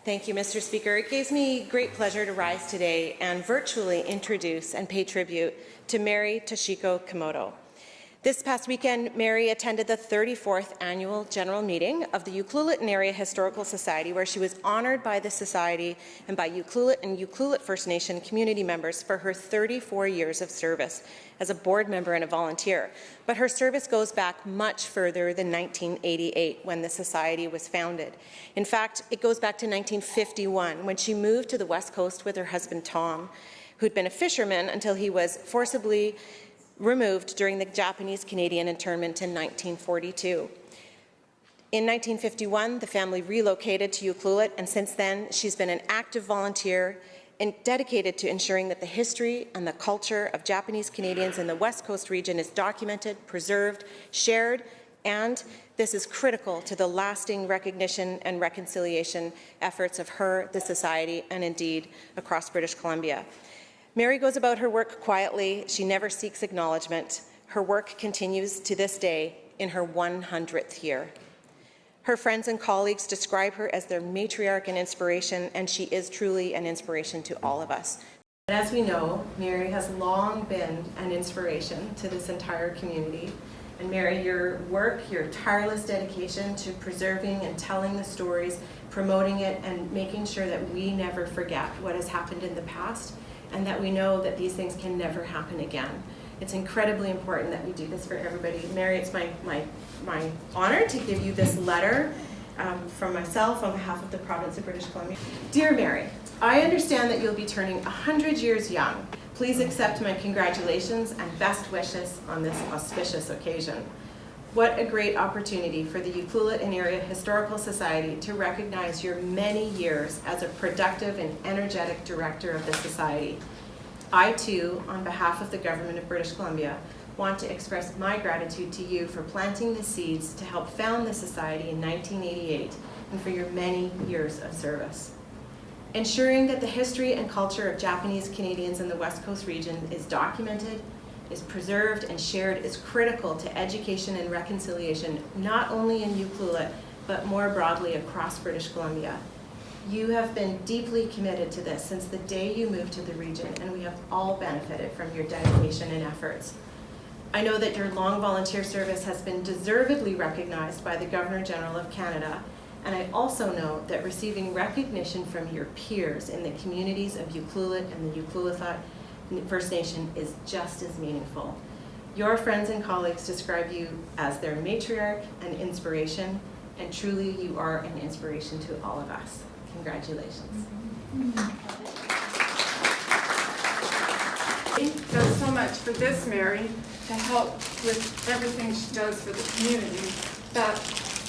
Thank you, Mr. Speaker. It gives me great pleasure to rise today and virtually introduce and pay tribute to Mary Kimoto. This past weekend, Mary attended the 34th Annual General Meeting of the Ucluelet Area Historical Society, where she was honored by the Society and by Ucluelet and Ucluelet First Nation community members for her 34 years of service as a board member and a volunteer. But her service goes back much further than 1988, when the Society was founded. In fact, it goes back to 1951, when she moved to the West Coast with her husband Tom, who'd been a fisherman until he was forcibly removed during the Japanese-Canadian internment in 1942. In 1951, the family relocated to Ucluelet, and since then, she's been an active volunteer and dedicated to ensuring that the history and the culture of Japanese Canadians in the West Coast region is documented, preserved, shared, and this is critical to the lasting recognition and reconciliation efforts of her, the Society, and indeed across British Columbia. Mary goes about her work quietly. She never seeks acknowledgement. Her work continues to this day in her 100th year. Her friends and colleagues describe her as their matriarch and inspiration, and she is truly an inspiration to all of us. And as we know, Mary has long been an inspiration to this entire community. And Mary, your work, your tireless dedication to preserving and telling the stories, promoting it, and making sure that we never forget what has happened in the past, and that we know that these things can never happen again. It's incredibly important that we do this for everybody. Mary, it's my honor to give you this letter from myself on behalf of the province of British Columbia. Dear Mary, I understand that you'll be turning 100 years young. Please accept my congratulations and best wishes on this auspicious occasion. What a great opportunity for the Ucluelet Area Historical Society to recognize your many years as a productive and energetic director of the Society. I too, on behalf of the Government of British Columbia, want to express my gratitude to you for planting the seeds to help found the Society in 1988 and for your many years of service. Ensuring that the history and culture of Japanese Canadians in the West Coast region is documented, is preserved and shared is critical to education and reconciliation, not only in Ucluelet, but more broadly across British Columbia. You have been deeply committed to this since the day you moved to the region, and we have all benefited from your dedication and efforts. I know that your long volunteer service has been deservedly recognized by the Governor-General of Canada, and I also know that receiving recognition from your peers in the communities of Ucluelet and the Ucluelet First Nation is just as meaningful. Your friends and colleagues describe you as their matriarch and inspiration, and truly you are an inspiration to all of us. Congratulations. Does so much for this Mary to help with everything she does for the community, but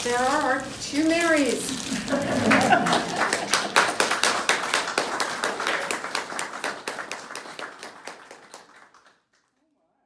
there are two Marys.